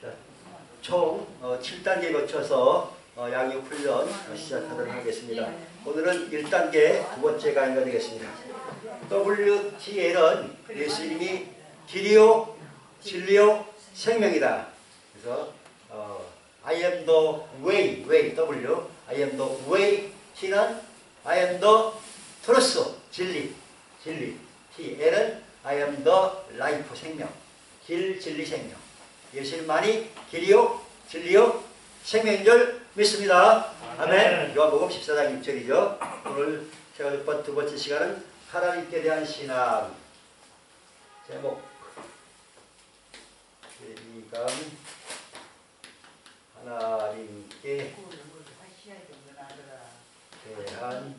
자, 총 7단계 거쳐서 양육 훈련 시작하도록 하겠습니다. 오늘은 1단계 두 번째 강의가 되겠습니다. WTL은 예수님이 길이요, 진리요, 생명이다. 그래서 I am the way, W, I am the way, T는 I am the truth, 진리, T, L은 I am the life, 생명, 길, 진리, 생명. 예수님만이 길이요, 진리요, 생명인 줄 믿습니다. 아멘. 요한복음 14장 6절이죠. 오늘 제가 두 번째 시간은 하나님께 대한 신앙. 제목 예비감 하나님께 대한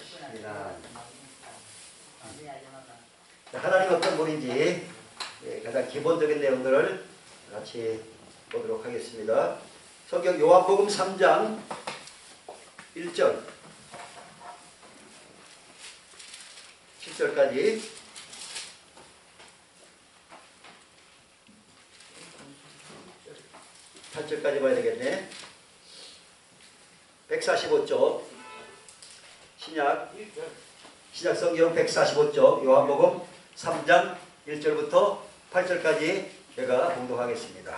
신앙. 하나님 어떤 분인지 가장 기본적인 내용들을 같이 보도록 하겠습니다. 성경 요한복음 3장 1절 10절까지 8절까지 봐야 되겠네. 145쪽 신약 성경 145쪽 요한복음 3장 1절부터 8절까지 제가 봉독하겠습니다.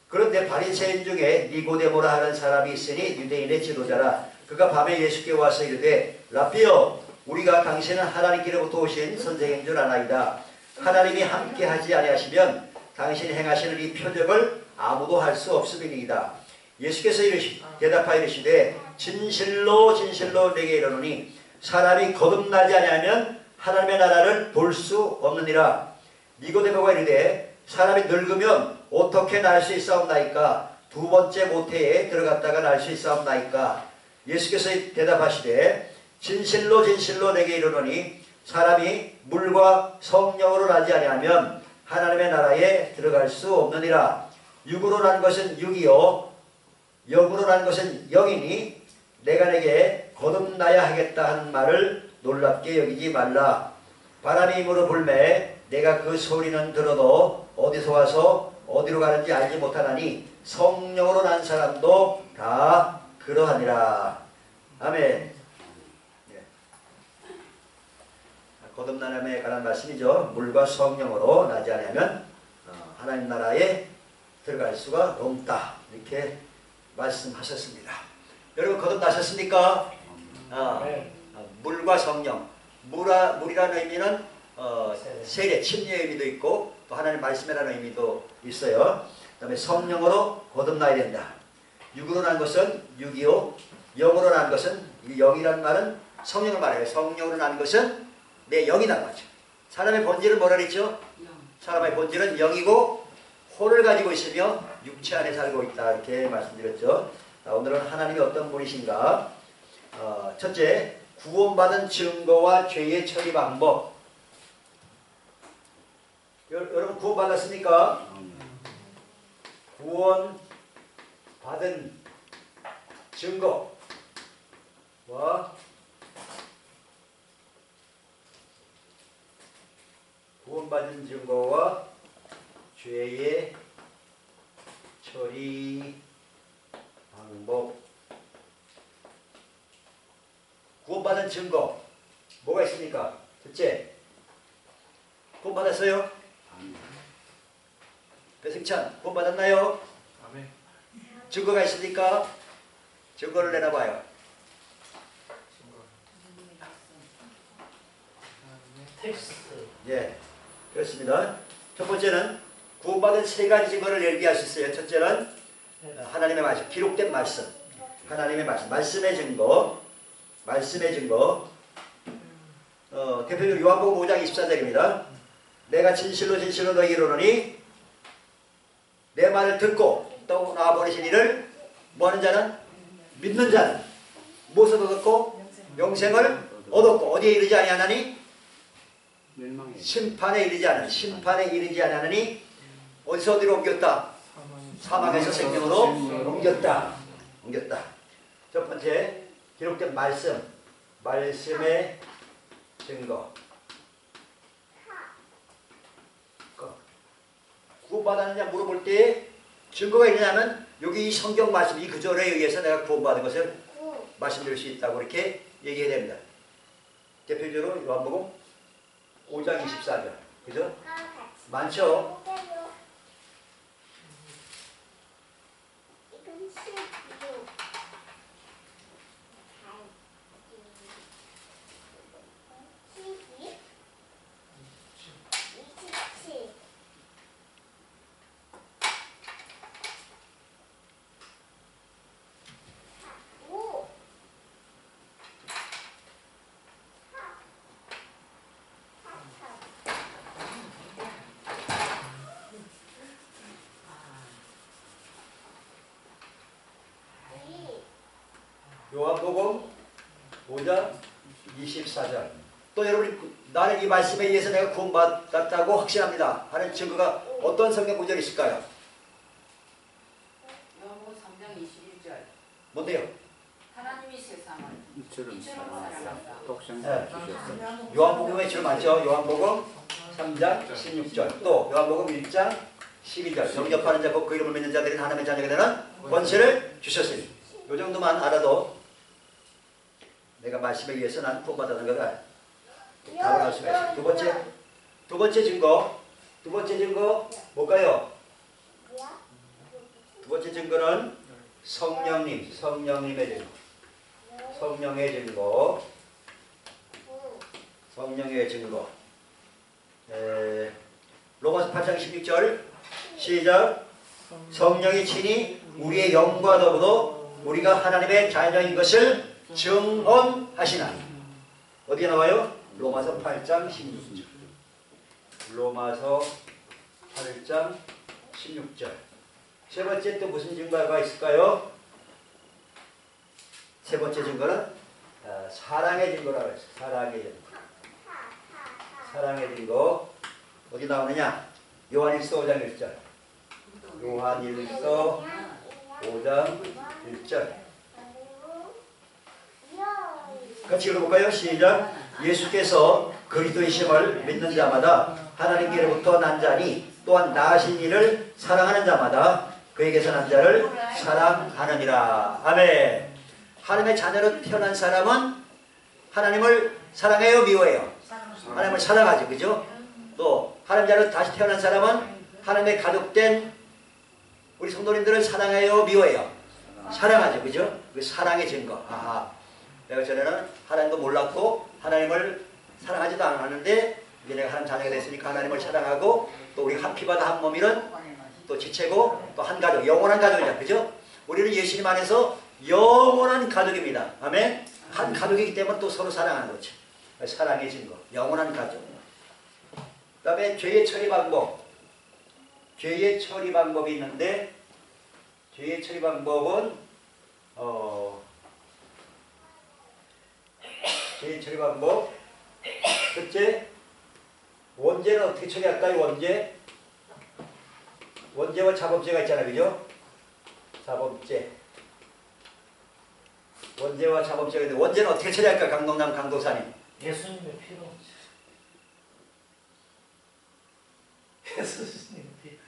그런데 바리새인 중에 니고데모라 하는 사람이 있으니 유대인의 지도자라. 그가 밤에 예수께 와서 이르되 라삐여, 우리가 당신은 하나님께로부터 오신 선생인 줄 아나이다. 하나님이 함께 하지 아니하시면 당신이 행하시는 이 표적을 아무도 할 수 없음이니이다. 예수께서 대답하여 이르시되 진실로 진실로 내게 이르노니 사람이 거듭나지 아니하면 하나님의 나라를 볼 수 없느니라. 니고데모가 이르되 사람이 늙으면 어떻게 날 수 있사옵나이까? 두 번째 모태에 들어갔다가 날 수 있사옵나이까? 예수께서 대답하시되 진실로 진실로 내게 이르노니 사람이 물과 성령으로 나지 아니하면 하나님의 나라에 들어갈 수 없느니라. 육으로 난 것은 육이요 영으로 난 것은 영이니 내가 내게 거듭나야 하겠다 하는 말을 놀랍게 여기지 말라. 바람이 힘으로 불매 내가 그 소리는 들어도 어디서 와서 어디로 가는지 알지 못하나니 성령으로 난 사람도 다 그러하니라. 아멘. 거듭남에 관한 말씀이죠. 물과 성령으로 나지 않으면 하나님 나라에 들어갈 수가 없다. 이렇게 말씀하셨습니다. 여러분 거듭나셨습니까? 물과 성령. 물이라는 의미는 세례, 침례의 의미도 있고 또 하나님 말씀이라는 의미도 있어요. 그 다음에 성령으로 거듭나야 된다. 육으로 난 것은 육이요 영으로 난 것은, 영이라는 말은 성령을 말해요. 성령으로 난 것은 내 영이란 말이죠. 사람의 본질은 뭐라 그랬죠? 사람의 본질은 영이고 혼을 가지고 있으며 육체 안에 살고 있다. 이렇게 말씀드렸죠. 오늘은 하나님이 어떤 분이신가? 첫째, 구원받은 증거와 죄의 처리 방법. 여러분 구원받았습니까? 구원받은 증거와 구원받은 증거와 죄의 처리 방법. 구원받은 증거 뭐가 있습니까? 첫째, 구원받았어요? 배승찬 구원받았나요? 아멘. 증거가 있습니까? 증거를 내놔봐요. 텍스트. 예, 그렇습니다. 첫 번째는 구원받은 세 가지 증거를 얘기할 수 있어요. 첫째는 하나님의 말씀, 기록된 말씀, 하나님의 말씀, 말씀의 증거, 말씀의 증거. 대표적으로 요한복음 5장 24절입니다. 내가 진실로 진실로 너희에게 이르노니 내 말을 듣고 또 나와버리신 이를 뭐하는 자는? 믿는 자는 무엇을 얻었고? 영생을 얻었고 어디에 이르지 아니하나니? 심판에 이르지 않으니. 심판에 이르지 않으니 어디서 어디로 옮겼다? 사망에서 생명으로 옮겼다. 첫 번째, 기록된 말씀. 말씀의 증거. 구원받았느냐 물어볼 때 증거가 있느냐면 여기 이 성경 말씀, 이 구절에 의해서 내가 구원받은 것을 말씀드릴 수 있다고 이렇게 얘기해야 됩니다. 대표적으로 요한복음 5장 24절. 그죠? 많죠? 요한복음 5장 24절. 또 여러분이 나는 이 말씀에 의해서 내가 구원받았다고 확신합니다 하는 증거가 어떤 성경 구절이 있을까요? 요한복음 3장 21절. 뭔데요? 하나님이 세상을 이처럼 사랑하셨다. 독생자 주셨어. 요한복음에 줄 맞죠? 요한복음 3장 16절. 또 요한복음 1장 12절. 영접하는 자, 그 이름을 믿는 자들은 하나님의 자녀가 되는 권세를 주셨으니. 이 정도만 알아도 내가 말씀에 의해서 난 구원받았는 거다. 답을 할 수가 있어요. 두 번째 증거. 두 번째 증거 뭘까요? 두 번째 증거는 성령님의 증거. 성령의 증거. 성령의 증거. 로마서 8장 16절 시작. 성령이 친히 우리의 영과 더불어 우리가 하나님의 자녀인 것을 증언하시나니. 어디에 나와요? 로마서 8장 16절. 로마서 8장 16절. 세 번째 또 무슨 증거가 있을까요? 세 번째 증거는 사랑의 증거라고 했어요. 사랑의 증거. 사랑의 증거. 어디 나오느냐? 요한일서 5장 1절. 요한일서 5장 1절. 같이 읽어볼까요? 시작. 예수께서 그리스도이심을 믿는 자마다 하나님께로부터 난 자니 또한 나으신 이를 사랑하는 자마다 그에게서 난 자를 사랑하느니라. 아멘. 하나님의 자녀로 태어난 사람은 하나님을 사랑해요, 미워해요? 하나님을 사랑하죠. 그죠? 또 하나님 자녀로 다시 태어난 사람은 하나님의 가족된 우리 성도님들을 사랑해요, 미워해요? 사랑하죠. 그죠? 그 사랑의 증거. 아하. 내가 전에는 하나님도 몰랐고 하나님을 사랑하지도 않았는데 이제 내가 하나님 자녀가 됐으니까 하나님을 사랑하고 또 우리 한 피바다 한 몸이는 또 지체고 또 한 가족, 영원한 가족이잖아. 그죠? 우리는 예수님 안에서 영원한 가족입니다. 아멘? 한 가족이기 때문에 또 서로 사랑하는 거죠. 사랑의 증거. 영원한 가족. 그 다음에 죄의 처리 방법. 죄의 처리 방법이 있는데 죄의 처리 방법은 죄의 처리 방법. 첫째, 원죄는 어떻게 처리할까요? 원죄와 자범죄가 있잖아요. 그죠? 자범죄. 원죄와 자범죄가 있는데 원죄는 어떻게 처리할까요? 강동남 강도사님. 예수님의 피로. 예수님의 피.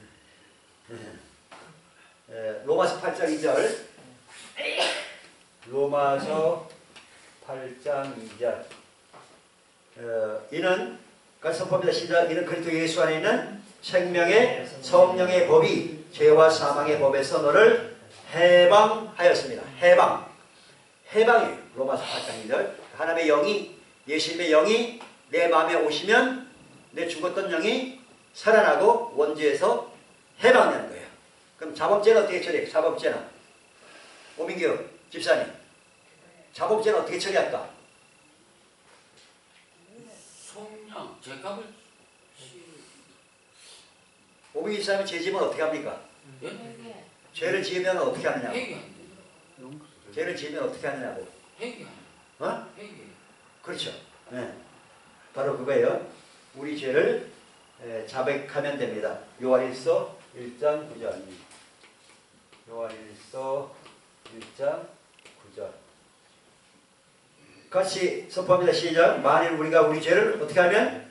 로마서 8장 2절. 로마서 8장 2절. 이는 선포합니다. 시작. 이는 그리스도 예수 안에 있는 생명의 성령의 법이 죄와 사망의 법에서 너를 해방하였습니다. 해방이에요. 로마서 8장 2절. 하나님의 영이, 예수님의 영이 내 마음에 오시면 내 죽었던 영이 살아나고 원죄에서 해방되는 거예요. 그럼 자범죄는 어떻게 처리해요? 자범죄는 오민규 집사님, 자범죄는 어떻게 처리할까? 성령 제값을 오민규 집사님이 죄 지으면 어떻게 합니까? 죄를 지으면 어떻게 하느냐고. 죄를 지으면 어떻게 하느냐고. 어? 그렇죠. 네. 바로 그거예요. 우리 죄를 자백하면 됩니다. 요한일서 1장 9절. 요한일서 1장 9절. 같이 선포합니다. 시작. 만일 우리가 우리 죄를 어떻게 하면?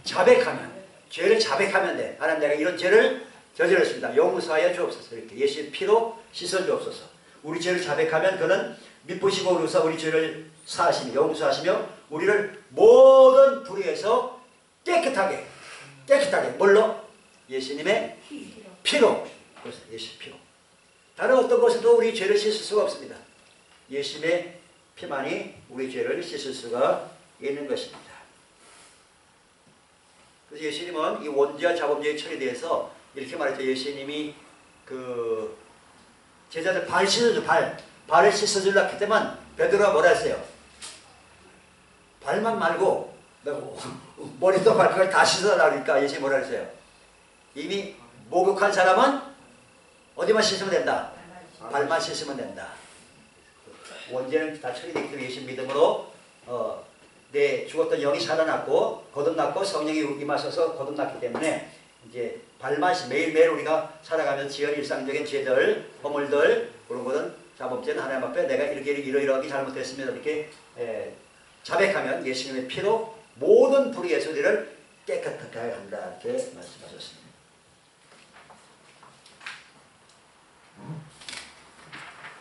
자백하면. 죄를 자백하면 돼. 하나님 내가 이런 죄를 저질렀습니다. 용서하여 주옵소서. 이렇게 예수의 피로 씻어 주옵소서. 우리 죄를 자백하면 그는 미쁘시고 의로우사 우리 죄를 사하시며 용서하시며 우리를 모든 불의에서 깨끗하게 뭘로? 예수님의 피로. 그래서 예수의 피로. 다른 어떤 것에도 우리 죄를 씻을 수가 없습니다. 예수님의 피만이 우리 죄를 씻을 수가 있는 것입니다. 그래서 예수님은 이 원죄와 자범죄의 처리에 대해서 이렇게 말했죠. 예수님이 그 제자들 발 씻어줘, 발을 씻어주려고 했더만 베드로가 뭐라 했어요? 발만 말고 머리도 발까지 다 씻어라 그러니까 예수님이 뭐라 했어요? 이미 목욕한 사람은 어디만 씻으면 된다? 발만 씻으면 된다. 원죄는 다 처리되기 때문에 예수님 믿음으로 내 죽었던 영이 살아났고 거듭났고 성령이 임하셔서 거듭났기 때문에 이제 발만 매일매일 우리가 살아가면서 지은 일상적인 죄들, 허물들 그런 것은 자범죄는 하나님 앞에 내가 이러이러하게 잘못했습니다. 이렇게 자백하면 예수님의 피로 모든 불의에서 우리를 깨끗하게 한다 이렇게 말씀하셨습니다.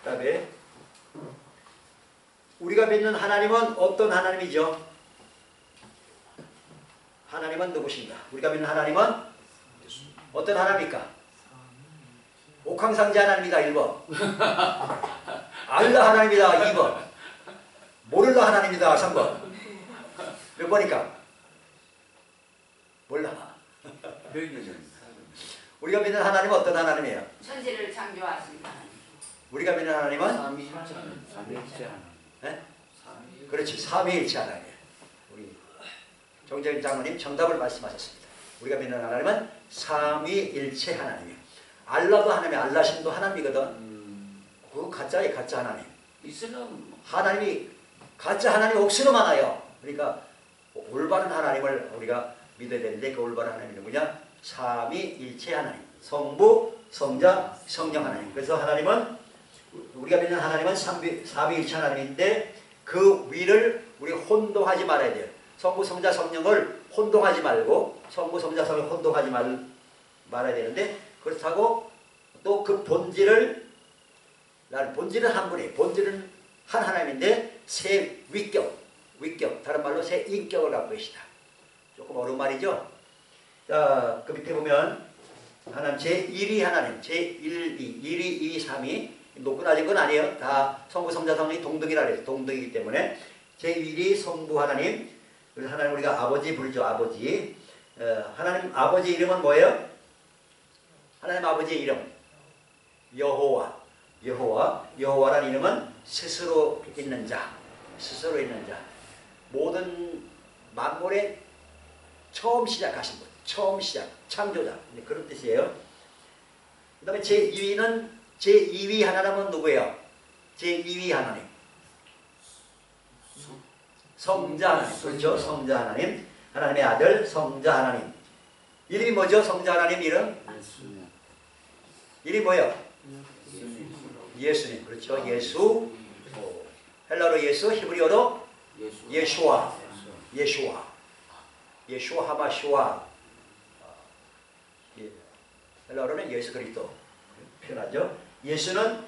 그 다음에 우리가 믿는 하나님은 어떤 하나님이죠? 하나님은 누구신가? 우리가 믿는 하나님은 어떤 하나님입니까? 옥황상제 하나님이다 1번. 알라 하나님이다 2번. 모를라 하나님이다 3번. 몇 번일까? 몰라. 우리가 믿는 하나님은 어떤 하나님이에요? 천지를 창조하신 하나님. 우리가 믿는 하나님은 삼위일체 하나님. 네? 그렇지. 삼위일체 하나님. 우리 정재인 장로님 정답을 말씀하셨습니다. 우리가 믿는 하나님은 삼위일체 하나님이에요. 알라도 하나님이 알라신도 하나님이거든. 그거 가짜예요. 가짜 하나님. 이슬람 하나님이 가짜 하나님 억수로 많아요. 그러니까 올바른 하나님을 우리가 믿어야 되는데 그 올바른 하나님이 누구냐? 삼위일체 하나님. 성부, 성자, 성령 하나님. 그래서 하나님은 우리가 믿는 하나님은 삼위일체 하나님인데 그 위를 우리 혼동하지 말아야 돼요. 성부, 성자, 성령을 혼동하지 말고 성부, 성자, 성령을 혼동하지 말아야 되는데 그렇다고 또 그 본질은 한 분이에요. 본질은 한 하나님인데 세 위격 다른 말로 세 인격을 갖고 계시다. 조금 어려운 말이죠. 자, 그 밑에 보면 하나님 제1위 하나님 제1, 2, 1위, 2, 3위 높고 낮은 건 아니에요. 다 성부, 성자, 성령이 동등이라 그래요. 동등이기 때문에 제1위 성부 하나님. 그래서 하나님 우리가 아버지 부르죠. 아버지. 하나님 아버지 이름은 뭐예요? 하나님 아버지의 이름 여호와라는 이름은 스스로 있는 자. 모든 만물의 처음 시작하신 분. 처음 시작. 창조자. 그런 뜻이에요. 그 다음에 제2위 하나님은 누구예요? 제2위 하나님. 성자 하나님. 그렇죠. 성자 하나님. 하나님의 아들 성자 하나님. 이름이 뭐죠? 성자 하나님 이름? 이름이 뭐예요? 예수님. 그렇죠. 예수. 헬라어로 예수, 히브리어로 예슈아. 하마슈아. 헬라어로는 예수 그리스도 표현하죠. 예수는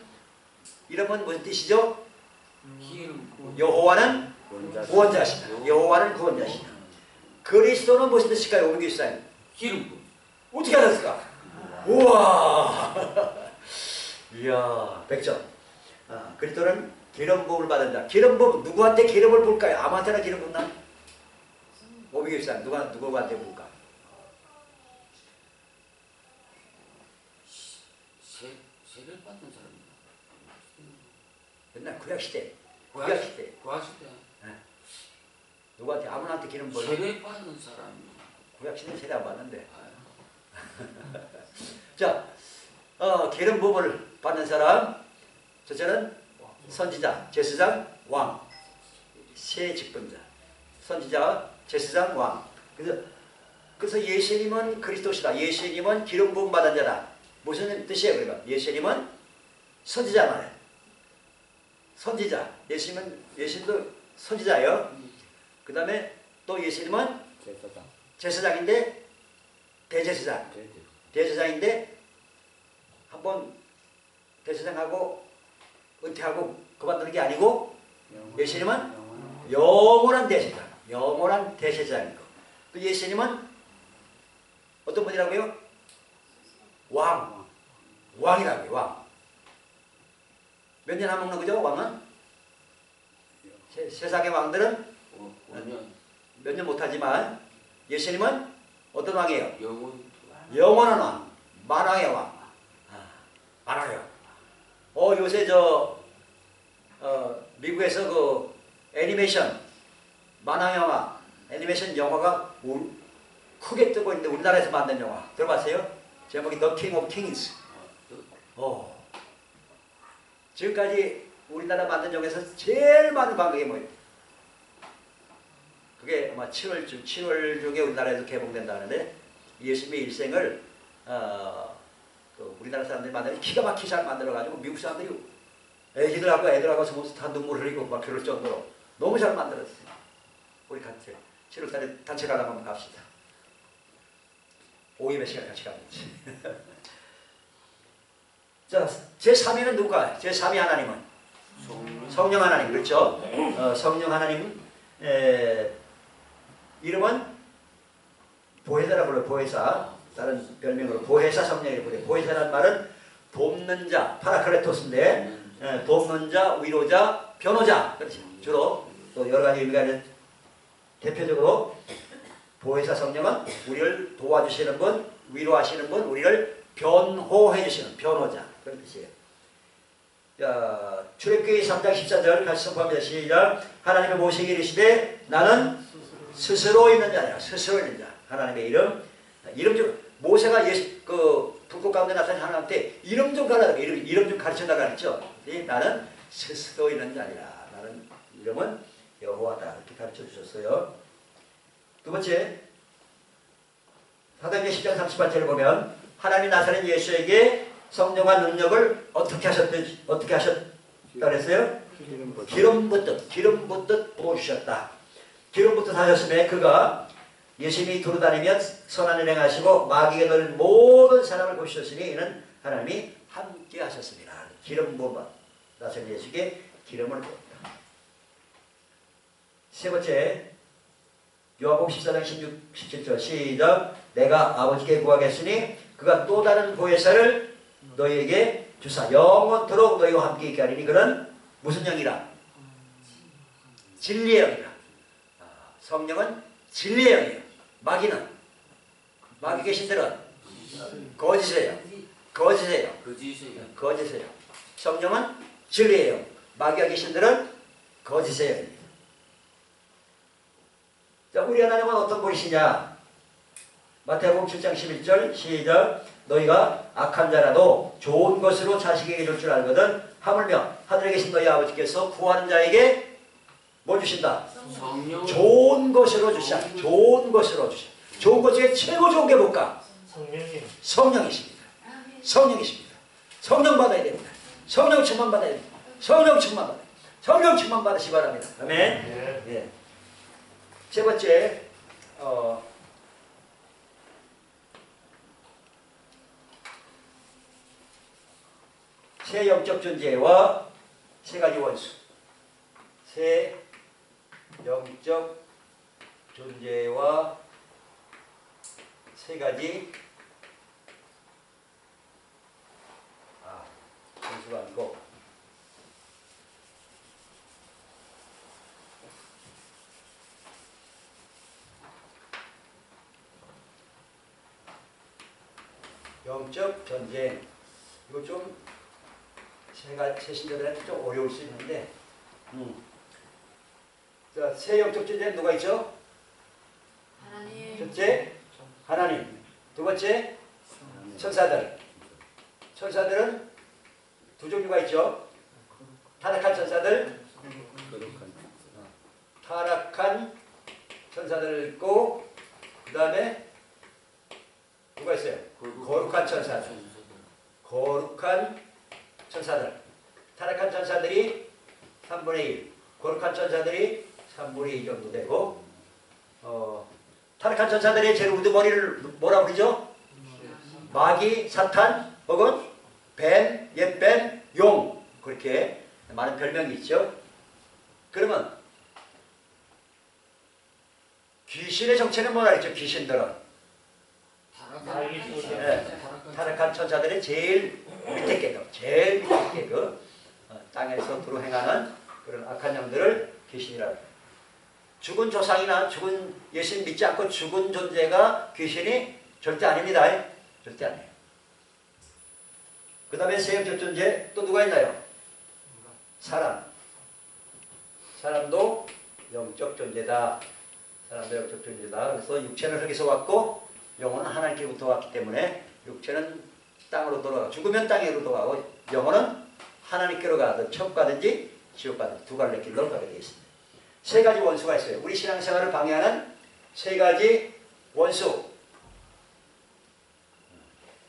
이름은 무슨 뜻이죠? 여호와는 구원자시다. 여호와는 구원자시다. 그리스도는 무슨 뜻일까요? 우리 교수님. 기름. 어떻게 알았을까? 우와. 이야, 100점. 그리스도는 기름 부음을 받은 자. 기름 부음 누구한테 기름을 부을까요? 아무한테나 기름 붓나? 우리 교수님 누구한테 부을까? 세례 받는 사람이다. 옛날 구약시대. 구약시대. 누구한테 아무한테 기름 부을? 세례 받는 사람이. 구약시대는 세례 안 받는데. 자, 기름 부음을 받는 사람. 첫째는 선지자, 제사장, 왕. 세 직분자. 선지자, 제사장, 왕. 그래서 예수님은 그리스도시다. 예수님은 기름 부음 받은 자다. 무슨 뜻이에요? 그러니까 예수님은 선지자 말이에요. 선지자. 예수님도 선지자예요. 그 다음에 또 예수님은 제사장. 제사장인데 대제사장. 대제사장인데 한번 대제사장하고 은퇴하고 그만두는 게 아니고 예수님은 영원한 대제사장. 영원한 대제사장이고 또 예수님은 어떤 분이라고요? 왕. 왕이라고요. 왕. 몇 년 안 먹는 거죠? 왕은? 세상의 왕들은 5년. 몇 년 못하지만 예수님은 어떤 왕이에요? 영원. 영원한 왕. 만왕의 왕. 만왕의 왕. 요새 미국에서 그 애니메이션 만왕의 왕 애니메이션 영화가 크게 뜨고 있는데 우리나라에서 만든 영화 들어봤어요? 제목이 The King of Kings. 지금까지 우리나라 만든 영화에서 제일 많은 관객이 뭐예요? 그게 아마 7월 중에 우리나라에서 개봉된다는데 예수님의 일생을 우리나라 사람들이 만드는 기가 막히게 잘 만들어가지고 미국 사람들이 애들하고 서서 다 눈물 흘리고 막 그럴 정도로 너무 잘 만들었어요. 우리 같이 7월달에 단체 가람 한번 갑시다. 오후에 몇 시간 같이 가면 되지. 자, 제3위는 누가? 제3위 하나님은? 성령 하나님, 그렇죠? 성령 하나님 이름은 보혜사라고 불러요. 보혜사. 다른 별명으로 보혜사 성령이라고 불러요. 보혜사라는 말은 돕는 자, 파라크레토스인데 돕는 자, 위로자, 변호자. 그렇지. 주로 또 여러 가지 의미가 있는 대표적으로 보혜사 성령은 우리를 도와주시는 분, 위로하시는 분, 우리를 변호해 주시는 변호자. 그런 뜻이에요. 자, 출애굽기 3장 14절 같이 선포합니다. 시작. 하나님의 모세에게 이르시되 나는 스스로 있는 자야. 스스로 있는 자. 하나님의 이름 좀 모세가 불꽃 가운데 나타난 하나님한테 이름 좀 가르쳐 이름 좀 가르쳐달라 그랬죠. 나는 스스로 있는 자니라. 나는 이름은 여호와다. 이렇게 가르쳐 주셨어요. 두 번째, 사도행전 10장 38절을 보면 하나님이 나사렛 예수에게 성령과 능력을 어떻게 하셨다 그랬어요? 기름 붓듯 부어주셨다. 기름 붓듯 하셨음에 그가 예수님이 두루다니며 선한 일 행하시고 마귀에 넣은 모든 사람을 고치셨으니 이는 하나님이 함께 하셨습니다. 기름 부어 나사렛 예수에게 기름을 부었다. 세 번째, 요한복음 14장 16, 17절 시작. 내가 아버지께 구하겠으니 그가 또 다른 보혜사를 너희에게 주사 영원토록 너희와 함께 있게 하리니 그는 무슨 영이라? 진리의 영이라. 성령은 진리의 영이에요. 마귀는? 마귀 계신들은 거짓이에요. 거짓이에요. 성령은 진리의 영. 마귀가 계신들은 거짓의 영입니다. 자, 우리 하나님은 어떤 분이시냐? 마태복음 7장 11절 시작. 너희가 악한 자라도 좋은 것으로 자식에게 줄 줄 알거든 하물며 하늘에 계신 너희 아버지께서 구하는 자에게 뭐 주신다? 성령. 좋은 것으로 주시자. 좋은 것으로 주시자. 좋은 것 중에 최고 좋은 게 뭘까? 성령이십니다. 성령이십니다. 성령 받아야 됩니다. 성령 충만 받아야 됩니다. 성령 충만 받으시기 바랍니다. 아멘. 예. 세 번째, 새 영적 존재와 세 가지 원수. 새 영적 존재와 세 가지 원수가 아니고 영적 전쟁. 이거 좀 새 신자들한테 좀 어려울 수 있는데 자, 새 영적 존재는 누가 있죠? 하나님. 첫째, 하나님. 두 번째, 천사들. 천사들은 두 종류가 있죠. 타락한 천사들, 타락한 천사들 있고 그 다음에 누가 있어요? 거룩한 천사들. 거룩한 천사들. 타락한 천사들이 3분의 1, 거룩한 천사들이 3분의 2 정도 되고 타락한 천사들의 제일 우두머리를 뭐라 부르죠? 마귀, 사탄, 혹은 뱀, 옛뱀, 용, 그렇게 많은 별명이 있죠. 그러면 귀신의 정체는 뭐라 했죠? 귀신들은 타락한 천사들의 제일 밑에 계급, 제일 밑에 계급, 땅에서 두루 행하는 그런 악한 영들을 귀신이라 합니다. 죽은 조상이나 죽은 예수님 믿지 않고 죽은 존재가 귀신이 절대 아닙니다. 절대 아니에요. 그 다음에 세 번째 존재 또 누가 있나요? 사람. 사람도 영적 존재다. 사람도 영적 존재다. 그래서 육체는 흙에서 왔고 영혼은 하나님께로부터 왔기 때문에 육체는 땅으로 돌아가고 죽으면 땅으로 돌아가고 영혼은 하나님께로 가든 천국 가든지 지옥 가든지 두 갈래 길로 가게 되어 있습니다. 세 가지 원수가 있어요. 우리 신앙생활을 방해하는 세 가지 원수.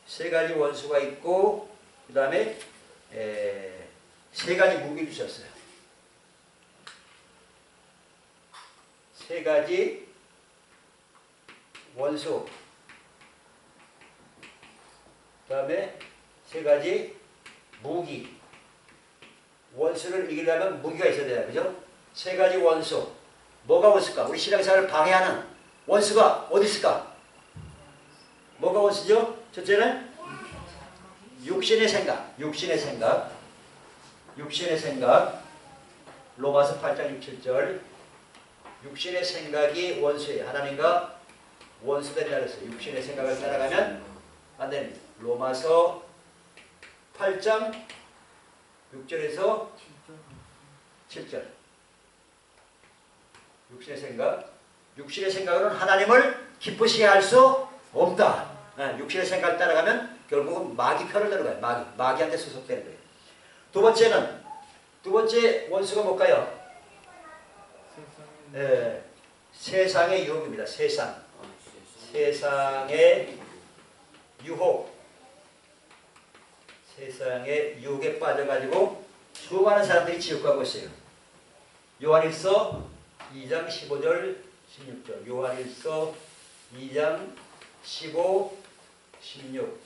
세 가지 원수가 있고 그 다음에 세 가지 무기를 주셨어요. 세 가지 원수. 그 다음에 세 가지 무기. 원수를 이기려면 무기가 있어야 돼요. 그죠? 세 가지 원수. 뭐가 원수일까? 우리 신앙생활을 방해하는 원수가 어디 있을까? 뭐가 원수죠? 첫째는 육신의 생각. 육신의 생각. 육신의 생각. 로마서 8장 6, 7절. 육신의 생각이 원수예요. 하나님과 원수된다 그랬어요. 육신의 생각을 따라가면 안 됩니다. 로마서 8장 6절에서 7절. 육신의 생각. 육신의 생각으로는 하나님을 기쁘시게 할 수 없다. 육신의 생각을 따라가면 결국은 마귀 편을 들어가요. 마귀한테 소속되는 거예요. 두 번째 원수가 뭘까요? 세상의 유혹입니다. 세상의 유혹. 세상의 유혹에 빠져가지고 수많은 사람들이 지옥 가고 있어요. 요한일서 2장 15절 16절. 요한일서 2장 15, 16.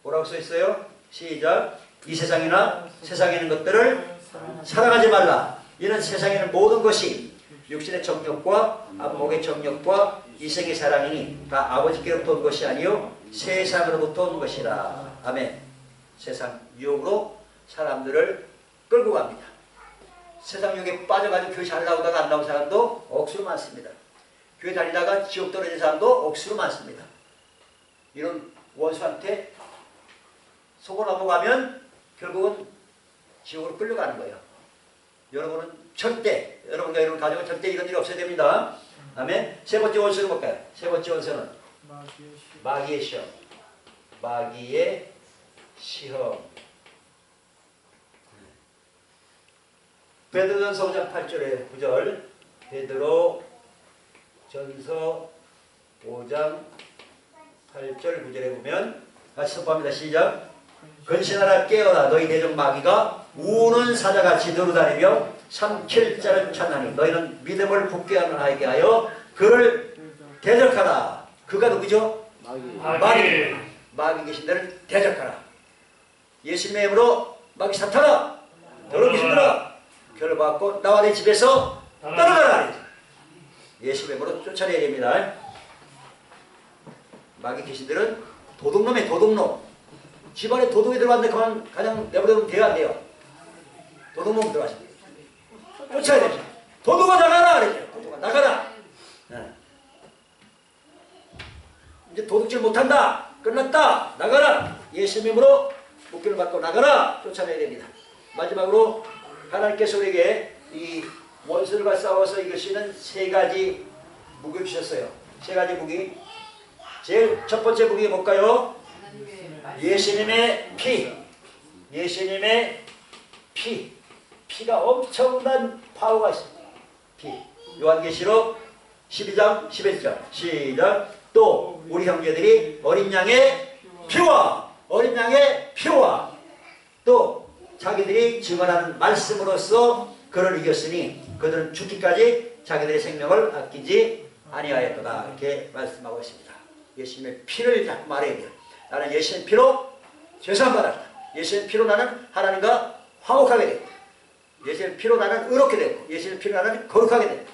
뭐라고 써있어요? 시작. 이 세상이나 세상에 있는 것들을 사랑하지 말라. 이는 세상에 있는 모든 것이 육신의 정욕과 안목의 정욕과 이생의 사랑이니 다 아버지께로부터 온 것이 아니요 세상으로부터 온 것이라. 아멘. 세상 유혹으로 사람들을 끌고 갑니다. 세상 유혹에 빠져가지고 교회 잘 나오다가 안 나온 사람도 억수로 많습니다. 교회 다니다가 지옥 떨어진 사람도 억수로 많습니다. 이런 원수한테 속어 넘어가면 결국은 지옥으로 끌려가는 거예요. 여러분은 절대, 여러분과 여러분 가정은 절대 이런 일이 없어야 됩니다. 아멘. 세 번째 원수는 뭘까요? 세 번째 원수는 마귀의 시험. 마귀의 시험. 베드로전서 5장 8절에 9절. 베드로전서 5장 8절 9절에 보면 같이 선포합니다. 시작. 근신하라 깨어라 너희 대적 마귀가 우는 사자같이 돌아다니며 삼킬 자를 찾나니 너희는 믿음을 굳게 하는 아이게 하여 그를 대적하라. 그가 누구죠? 마귀 귀신들을 대적하라. 예수님의 이름으로 마귀 사탄아 너로 귀신들아 결을 받고 나와 내 집에서 떠나가라. 예수님의 이름으로 쫓아내야 됩니다. 마귀 귀신들은 도둑놈이에요. 도둑놈. 집안에 도둑이 들어왔는데 그냥 내버려두면 돼요? 안 돼요? 도둑놈 들어가십니다. 쫓아야 됩니다. 도둑아 나가라! 그랬죠. 도둑아 나가라! 이제 도둑질 못한다! 끝났다! 나가라! 예수님의 이름으로 묶기를 받고 나가라! 쫓아내야 됩니다. 마지막으로 하나님께서 우리에게 이 원수들과 싸워서 이길 수 있는 세 가지 무기를 주셨어요. 세 가지 무기. 제일 첫 번째 무기가 뭘까요? 예수님의 피. 예수님의 피. 피가 엄청난 파워가 있습니다. 피. 요한계시록 12장 11절. 시작. 또 우리 형제들이 어린 양의 피와 또 자기들이 증언하는 말씀으로써 그를 이겼으니 그들은 죽기까지 자기들의 생명을 아끼지 아니하였도다. 이렇게 말씀하고 있습니다. 예수님의 피를 자꾸 말해야 돼요. 나는 예수님의 피로 죄사함받았다. 예수님의 피로 나는 하나님과 화목하게 됐다. 예수님의 피로 나는 의롭게 됐고 예수님의 피로 나는 거룩하게 됐다.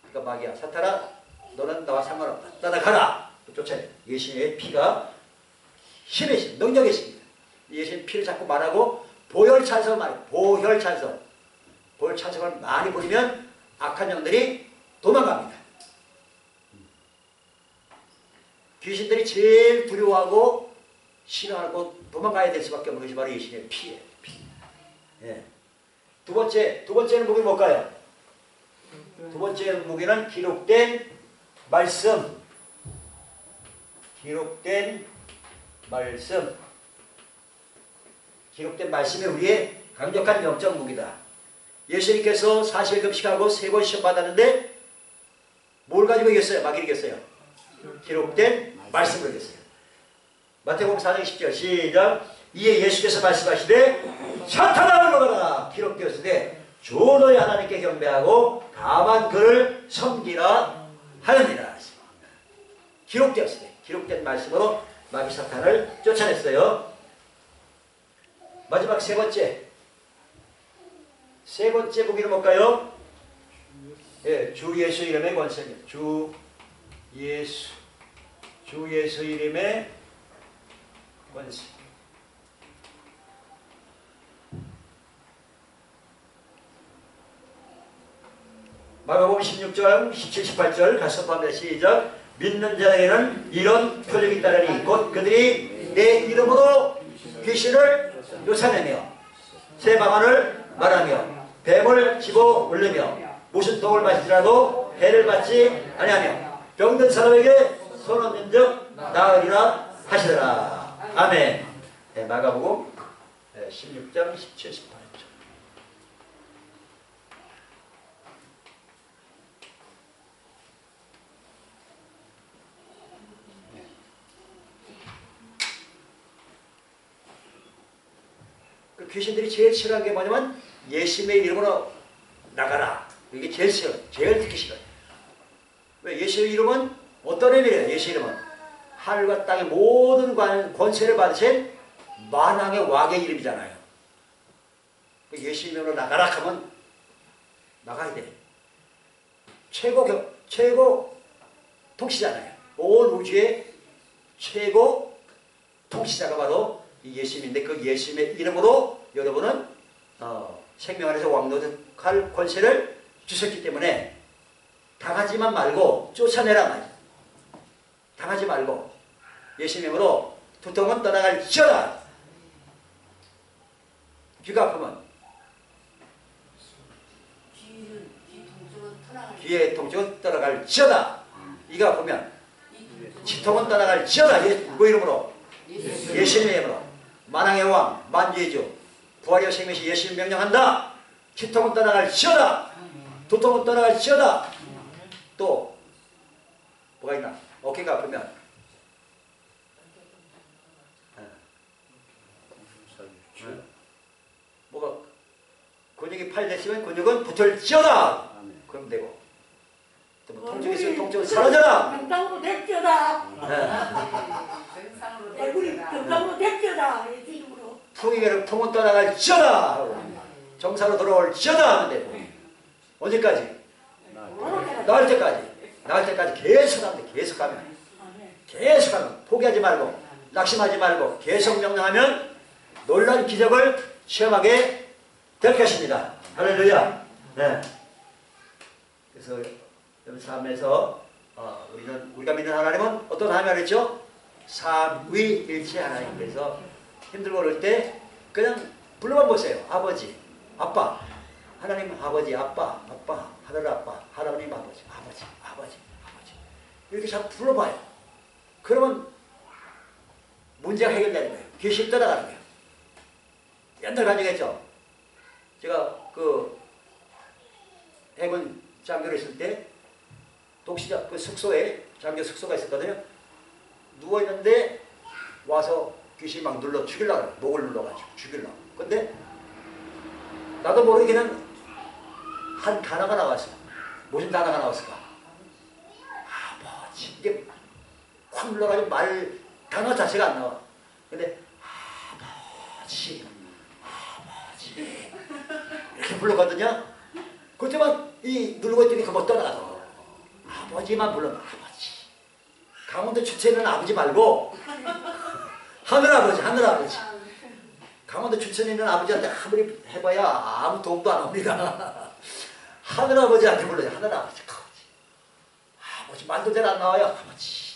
그러니까 마귀야, 사탄아, 너는 나와 상관없다. 떠나가라. 쫓아내. 예수님의 피가 힘의 신, 능력의 신입니다. 예수님의 피를 자꾸 말하고 보혈 찬성을 말해요. 보혈 찬성. 보혈 찬성을 많이 부리면 악한 영들이 도망갑니다. 귀신들이 제일 두려워하고 싫어하고 도망가야 될 수밖에 없는 것이 바로 예수님의 피예요. 피. 예. 두 번째는 무기 뭘까요? 두 번째 무기는 기록된 말씀. 기록된 말씀. 기록된 말씀이 우리의 강력한 영적 무기다. 예수님께서 40일 금식하고 3번 시험 받았는데 뭘 가지고 이겼어요? 마귀를 이겼어요. 기록된 말씀을 이겼어요. 마태복음 4장 10절 시작. 이에 예수께서 말씀하시되 사탄아 물러가라. 기록되었으되 주 너희 하나님께 경배하고 다만 그를 섬기라 하느니라. 기록되었으니 기록된 말씀으로 마귀 사탄을 쫓아냈어요. 마지막 세 번째 무기는 뭘까요? 예, 주 예수 이름의 권세입니다. 주 예수 이름의 권세. 마가복음 16절, 17, 18절 같이 선포합니다. 시작. 믿는 자에게는 이런 표적이 따르니 곧 그들이 내 이름으로 귀신을 쫓아내며 새 방언을 말하며 뱀을 집어 올리며 무슨 독을 마시더라도 해를 받지 아니하며 병든 사람에게 손 얹는 즉 나으리라 하시더라. 아멘. 네, 마가복음 16장 17, 18절. 귀신들이 제일 싫어하는 게 뭐냐면 예수님의 이름으로 나가라. 이게 제일 싫어요. 제일 듣기 싫어요. 왜? 예수의 이름은 어떤 의미예요? 예수 이름은 하늘과 땅의 모든 권세를 받으신 만왕의 왕의 이름이잖아요. 예수 이름으로 나가라 하면 나가야 돼. 최고 통치자잖아요. 온 우주의 최고 통치자가 바로 이 예수님인데 그 예수님의 이름으로 여러분은 생명 안에서 왕노릇할 권세를 주셨기 때문에 당하지만 말고 쫓아내라 말이야. 당하지 말고 예수님 이름으로 두통은 떠나갈지어다. 귀가 아프면 귀의 통증은 떠나갈지어다. 이가 아프면 치통은 떠나갈지어다. 그 이름으로 예수님의 이름으로 만왕의 왕 만주의 주 부활이요 생명이신 예수님 명령한다. 치통은 떠나갈지어다. 두통은 떠나갈지어다. 또 뭐가 있나? 어깨가 아프면 뭐가 근육이 파열됐으면 근육은 붙을지어다. 그럼 되고 또 뭐 통증이 있으면 통증은 사라져라. 건강으로 됐죠다. 얼굴이 건강으로 됐죠다. 풍이면 통은 떠나갈지어다 하고 정상으로 돌아올지어다 하면 되고 언제까지? 나을 때까지 계속 하면 돼. 계속 하면 포기하지 말고 낙심하지 말고 계속 명령하면 놀라운 기적을 체험하게 될 것입니다. 할렐루야. 네. 그래서 여러분 삶에서 우리가 믿는 하나님은 어떤 하나님이라고 했죠? 삼위일체 하나님. 그래서 힘들고 그럴 때 그냥 불러만 보세요. 아버지, 아빠, 하나님 아버지, 아빠, 하늘 아빠, 하나님 아버지, 아버지 이렇게 자꾸 불러봐요. 그러면 문제가 해결되는 거예요. 귀신 떠나가는 거예요. 옛날 간증했죠. 제가 그 해군 장교로 있을 때 독시자 그 숙소에 장교 숙소가 있었거든요. 누워 있는데 와서 귀신이 막 눌러 죽이려고 그래요. 목을 눌러가지고 죽이려고. 근데 나도 모르게 그냥 한 단어가 나왔어. 무슨 단어가 나왔을까? 아버지. 이게 확 눌러가지고 말 단어 자체가 안 나와. 근데 아버지, 아버지 이렇게 불렀거든요. 그때만 이 누르고 있더니 그거 떠나가서 아버지만 불러. 아버지. 강원도 춘천에는 아버지 말고 하늘아버지, 하늘아버지. 강원도 춘천에 있는 아버지한테 아무리 해봐야 아무 도움도 안 옵니다. 하늘아버지한테 불러요. 하늘아버지, 아버지. 아버지 말도 잘 안 나와요. 아버지.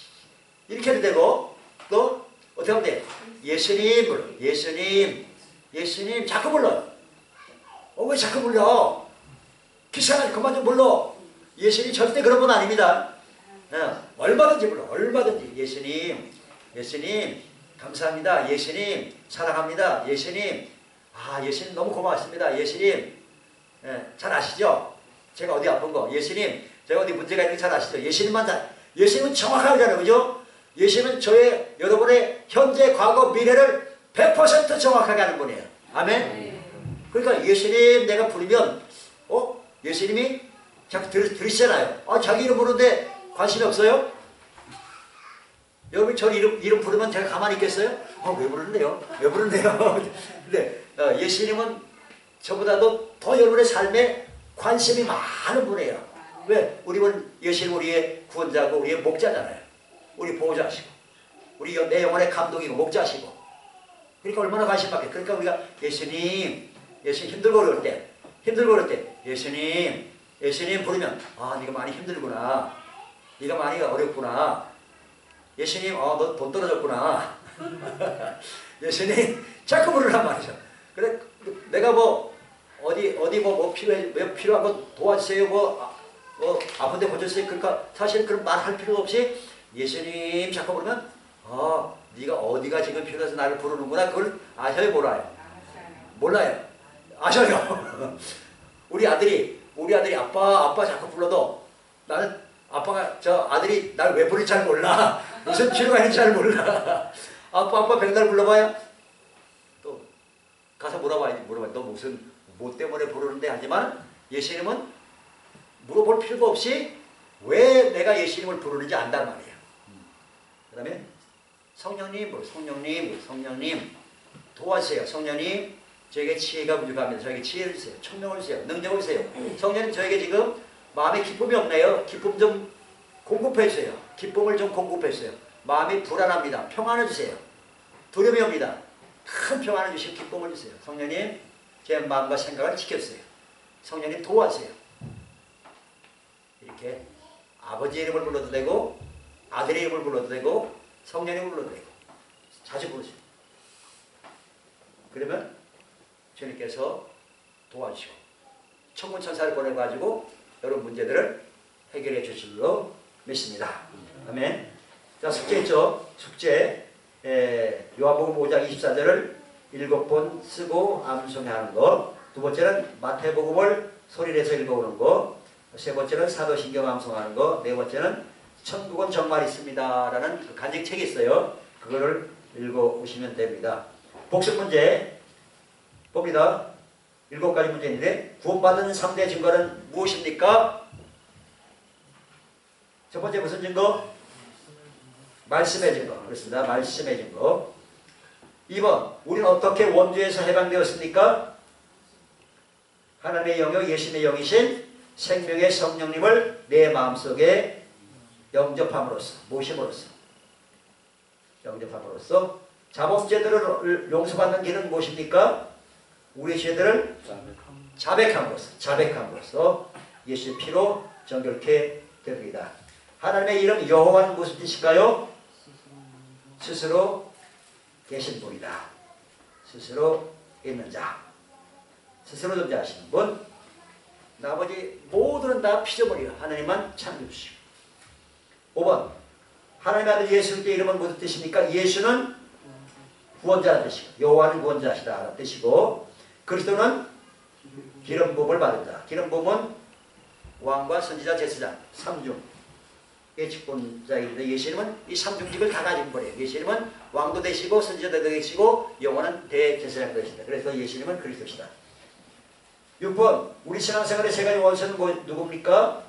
이렇게 해도 되고 또 어떻게 하면 돼? 예수님 불러. 예수님. 예수님 자꾸 불러. 왜 자꾸 불러? 기사가 그만 좀 불러. 예수님 절대 그런 분 아닙니다. 얼마든지 불러. 얼마든지. 예수님. 예수님 감사합니다. 예수님 사랑합니다. 예수님. 아 예수님 너무 고맙습니다. 예수님. 잘 아시죠? 제가 어디 아픈 거. 예수님 제가 어디 문제가 있는 거 잘 아시죠? 예수님만 잘. 예수님은 정확하잖아요. 그죠? 예수님은 여러분의 현재, 과거, 미래를 100% 정확하게 하는 분이에요. 아멘? 그러니까 예수님 내가 부르면 예수님이 자꾸 들으시잖아요. 자기 이름 부르는데 관심이 없어요? 여러분 저 이름 부르면 제가 가만히 있겠어요? 왜 부르는데요? 왜 부르는데요? 근데 예수님은 저보다도 더 여러분의 삶에 관심이 많은 분이에요. 왜? 예수님 우리의 구원자고 우리의 목자잖아요. 우리 보호자시고 우리 내 영혼의 감독이고 목자시고 그러니까 얼마나 관심 받게. 그러니까 우리가 예수님 힘들고 그럴 때 예수님 부르면 네가 많이 힘들구나. 네가 많이 어렵구나. 예수님 너 돈 떨어졌구나. 예수님 자꾸 부르란 말이죠. 그래 내가 어디 필요한 거 도와주세요. 아픈데 고쳐주세요. 그러니까 사실 그런 말 할 필요 없이 예수님 자꾸 부르면 네가 어디가 지금 필요해서 나를 부르는구나. 그걸 아셔요, 몰라요? 몰라요. 아셔요. 우리 아들이 아빠 자꾸 불러도 나는 아빠가 저 아들이 날 왜 부를지 잘 몰라. 무슨 필요가 있는지 잘 몰라. 아빠 백날 불러봐요. 또 가서 물어봐요. 너 뭐 때문에 부르는데 하지만 예수님은 물어볼 필요가 없이 왜 내가 예수님을 부르는지 안단 말이에요. 그 다음에 성령님 도와주세요. 성령님 저에게 지혜가 부족합니다. 저에게 지혜를 주세요. 총명을 주세요. 능력을 주세요. 성령님 저에게 지금 마음에 기쁨이 없네요. 기쁨 좀 공급해 주세요. 기쁨을 좀 공급해 주세요. 마음이 불안합니다. 평안을 주세요. 두려움이 옵니다. 큰 평안을 주시고 기쁨을 주세요. 성령님 제 마음과 생각을 지켜주세요. 성령님 도와주세요. 이렇게 아버지 이름을 불러도 되고 아들의 이름을 불러도 되고 성령의 불러도 되고 자주 부르세요. 그러면 주님께서 도와주시고 천군천사를 보내가지고 여러분 문제들을 해결해 주실 줄로 믿습니다. 아멘. 자, 숙제 있죠? 숙제 요한복음 5장 24절을 7번 쓰고 암송하는 거. 두 번째는 마태복음을 소리내서 읽어오는 거. 세 번째는 사도신경 암송하는 거. 네 번째는 천국은 정말 있습니다 라는 간직책이 있어요. 그거를 읽어오시면 됩니다. 복습 문제 봅니다. 7가지 문제인데 구원받은 3대 증거는 무엇입니까? 첫 번째 무슨 증거? 말씀의 증거. 그렇습니다. 말씀의 증거. 2번 우리는 어떻게 원죄에서 해방되었습니까? 하나님의 영역 예수님의 영이신 생명의 성령님을 내 마음속에 영접함으로써 영접함으로써 자범죄들을 용서받는 길은 무엇입니까? 우리의 죄들을 자백함으로써 예수의 피로 정결케 됩니다. 하나님의 이름 여호와는 무슨 뜻일까요? 스스로 계신 분이다. 스스로 있는 자. 스스로 존재하시는 분. 나머지 모두는 다 피조물이야. 하나님만 창조주시고. 5번 하나님의 아들 예수 그리스도의 이름은 무슨 뜻입니까? 예수는 구원자라는 뜻이고 여호와는 구원자시다라는 뜻이고 그리스도는 기름 부음을 받은다. 기름 부음은 왕과 선지자 제사장 3중의 직분자인데 예수님은 이 3중직을 다 가진 분이에요. 예수님은 왕도 되시고 선지자도 되시고 영원한 대제사장도 되신다. 그래서 예수님은 그리스도시다. 6번 우리 신앙생활의 세 가지 원수는 누굽니까?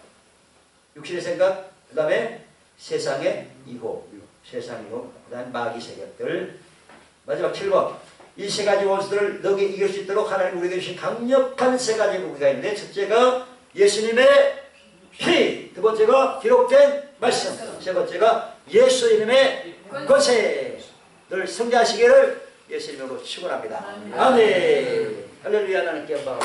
육신의 생각, 그 다음에 세상의 이호, 세상의 이호, 그 다음에 마귀 세력들. 마지막 7번 이 세 가지 원수들을 너에게 이길 수 있도록 하나님 우리에게 주신 강력한 세 가지 무기가 있는데, 첫째가 예수님의 피, 두 번째가 기록된 말씀, 세 번째가 예수 이름의 권세. 늘 승리하시기를 예수 이름으로 축원합니다. 아멘. 할렐루야. 하나님께 영광.